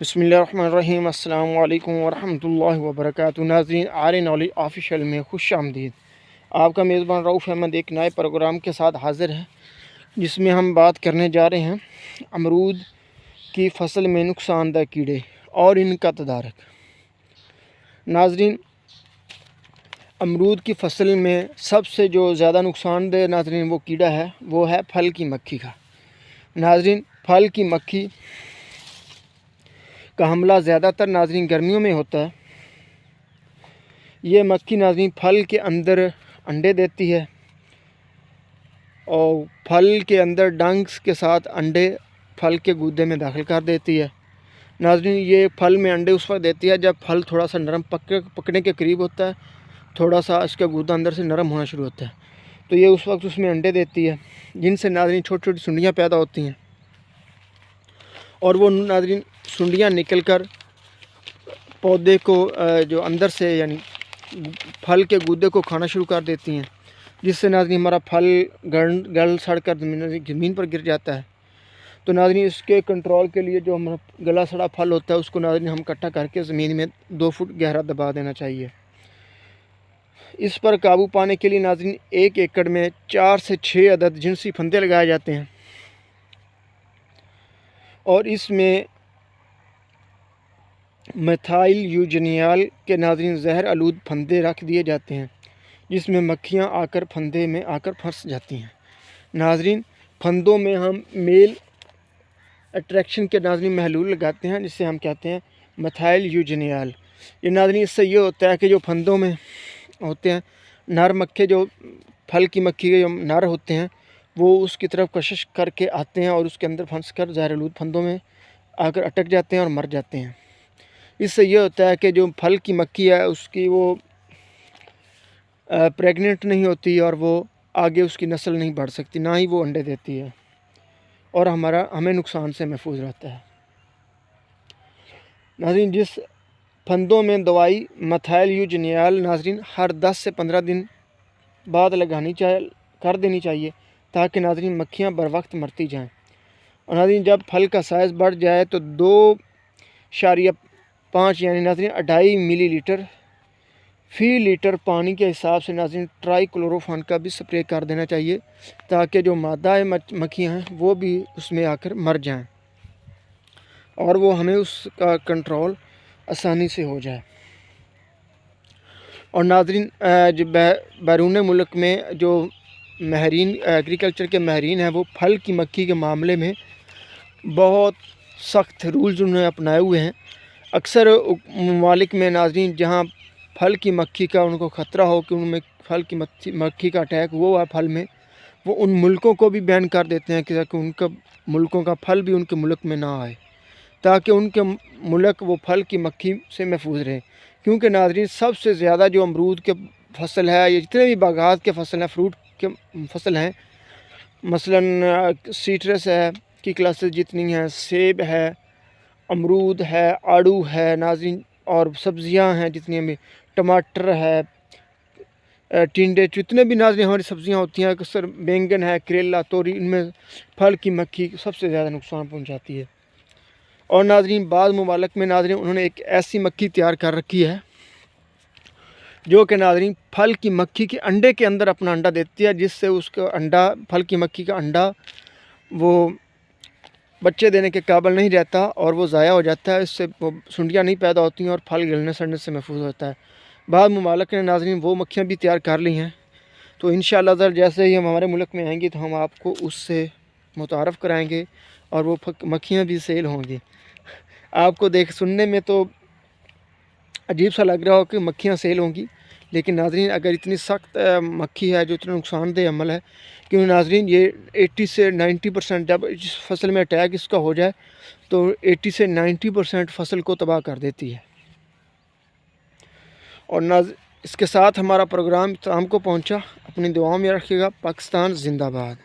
بسم اللہ الرحمن الرحیم۔ السلام علیکم ورحمۃ اللہ وبرکاتہ۔ ناظرین، آر نالج آفیشیل میں خوش آمدید۔ آپ کا میزبان رؤف احمد ایک نئے پروگرام کے ساتھ حاضر ہے، جس میں ہم بات کرنے جا رہے ہیں امرود کی فصل میں نقصان دہ کیڑے اور ان کا تدارک۔ ناظرین، امرود کی فصل میں سب سے جو زیادہ نقصان دہ ناظرین وہ کیڑا ہے، وہ ہے پھل کی مکھی کا۔ ناظرین، پھل کی مکھی کا حملہ زیادہ تر ناظرین گرمیوں میں ہوتا ہے۔ یہ مکھی ناظرین پھل کے اندر انڈے دیتی ہے اور پھل کے اندر ڈنگس کے ساتھ انڈے پھل کے گودے میں داخل کر دیتی ہے۔ ناظرین، یہ پھل میں انڈے اس وقت دیتی ہے جب پھل تھوڑا سا نرم پکنے کے قریب ہوتا ہے، تھوڑا سا اس کا گودا اندر سے نرم ہونا شروع ہوتا ہے، تو یہ اس وقت اس میں انڈے دیتی ہے، جن سے ناظرین چھوٹی چھوٹی سنڈیاں پیدا ہوتی ہیں، اور وہ ناظرین سنڈیاں نکل کر پودے کو جو اندر سے یعنی پھل کے گودے کو کھانا شروع کر دیتی ہیں، جس سے ناظرین ہمارا پھل گل سڑ کر زمین پر گر جاتا ہے۔ تو ناظرین، اس کے کنٹرول کے لیے جو ہمارا گلا سڑا پھل ہوتا ہے، اس کو ناظرین ہم کٹا کر کے زمین میں 2 فٹ گہرا دبا دینا چاہیے۔ اس پر قابو پانے کے لیے ناظرین 1 ایکڑ میں 4 سے 6 عدد جنسی پھندے لگائے جاتے ہیں، اور اس میں میتھائل یوجینیال کے ناظرین زہر آلود پھندے رکھ دیے جاتے ہیں، جس میں مکھیاں آ کر پھندے میں آ کر پھنس جاتی ہیں۔ ناظرین، پھندوں میں ہم میل اٹریکشن کے ناظرین محلول لگاتے ہیں، جس سے ہم کہتے ہیں میتھائل یوجینیال۔ یہ ناظرین اس سے یہ ہوتا ہے کہ جو پھندوں میں ہوتے ہیں نر مکھے، جو پھل کی مکھی کے جو نر ہوتے ہیں، وہ اس کی طرف کشش کر کے آتے ہیں اور اس کے اندر پھنس کر زہر آلود پھندوں میں آ کر اٹک جاتے ہیں اور مر جاتے ہیں۔ اس سے یہ ہوتا ہے کہ جو پھل کی مکھی ہے اس کی وہ پریگننٹ نہیں ہوتی، اور وہ آگے اس کی نسل نہیں بڑھ سکتی، نہ ہی وہ انڈے دیتی ہے، اور ہمیں نقصان سے محفوظ رہتا ہے۔ ناظرین، جس پھندوں میں دوائی میتھائل یوجینیال ناظرین ہر 10 سے 15 دن بعد کر دینی چاہیے، تاکہ ناظرین مکھیاں بر وقت مرتی جائیں۔ اور ناظرین، جب پھل کا سائز بڑھ جائے تو 2.5 یعنی ناظرین 2.5 ملی لیٹر فی لیٹر پانی کے حساب سے ناظرین ٹرائی کلوروفان کا بھی سپرے کر دینا چاہیے، تاکہ جو مادہ مکھیاں ہیں وہ بھی اس میں آ کر مر جائیں، اور وہ ہمیں اس کا کنٹرول آسانی سے ہو جائے۔ اور ناظرین، جو بیرون ملک میں جو ماہرین ایگریکلچر کے ماہرین ہیں، وہ پھل کی مکھی کے معاملے میں بہت سخت رولز انہوں نے اپنائے ہوئے ہیں۔ اکثر ممالک میں ناظرین جہاں پھل کی مکھی کا ان کو خطرہ ہو کہ ان میں پھل کی مکھی کا اٹیک ہوا ہے پھل میں، وہ ان ملکوں کو بھی بین کر دیتے ہیں کہ ان کا ملکوں کا پھل بھی ان کے ملک میں نہ آئے، تاکہ ان کے ملک وہ پھل کی مکھی سے محفوظ رہے۔ کیونکہ ناظرین سب سے زیادہ جو امرود کے فصل ہے، یا جتنے بھی باغات کے فصل ہیں، فروٹ کے فصل ہیں، مثلاً سیٹرس ہے کی کلاسز جتنی ہیں، سیب ہے، امرود ہے، آڑو ہے ناظرین، اور سبزیاں ہیں جتنی بھی، ٹماٹر ہے، ٹنڈے، جتنے بھی ناظرین ہماری سبزیاں ہوتی ہیں، اکثر بینگن ہے، کریلا، توری، ان میں پھل کی مکھی سب سے زیادہ نقصان پہنچاتی ہے۔ اور ناظرین بعض ممالک میں ناظرین انہوں نے ایک ایسی مکھی تیار کر رکھی ہے جو کہ ناظرین پھل کی مکھی کے انڈے کے اندر اپنا انڈا دیتی ہے، جس سے اس کا انڈا، پھل کی مکھی کا انڈا، وہ بچے دینے کے قابل نہیں رہتا اور وہ ضائع ہو جاتا ہے، اس سے وہ سنڈیاں نہیں پیدا ہوتی ہیں اور پھل گلنے سڑنے سے محفوظ ہوتا ہے۔ بعض ممالک نے ناظرین وہ مکھیاں بھی تیار کر لی ہیں، تو انشاءاللہ ذرا جیسے ہی ہم ہمارے ملک میں آئیں گی تو ہم آپ کو اس سے متعارف کرائیں گے، اور وہ مکھیاں بھی سیل ہوں گی۔ آپ کو سننے میں تو عجیب سا لگ رہا ہو کہ مکھیاں سیل ہوں گی، لیکن ناظرین اگر اتنی سخت مکھی ہے، جو اتنا نقصان دہ عمل ہے، کیونکہ ناظرین یہ 80 سے 90% جب اس فصل میں اٹیک اس کا ہو جائے تو 80 سے 90% فصل کو تباہ کر دیتی ہے۔ اور اس کے ساتھ ہمارا پروگرام اختتام کو پہنچا۔ اپنی دعاؤں میں رکھیے گا۔ پاکستان زندہ باد۔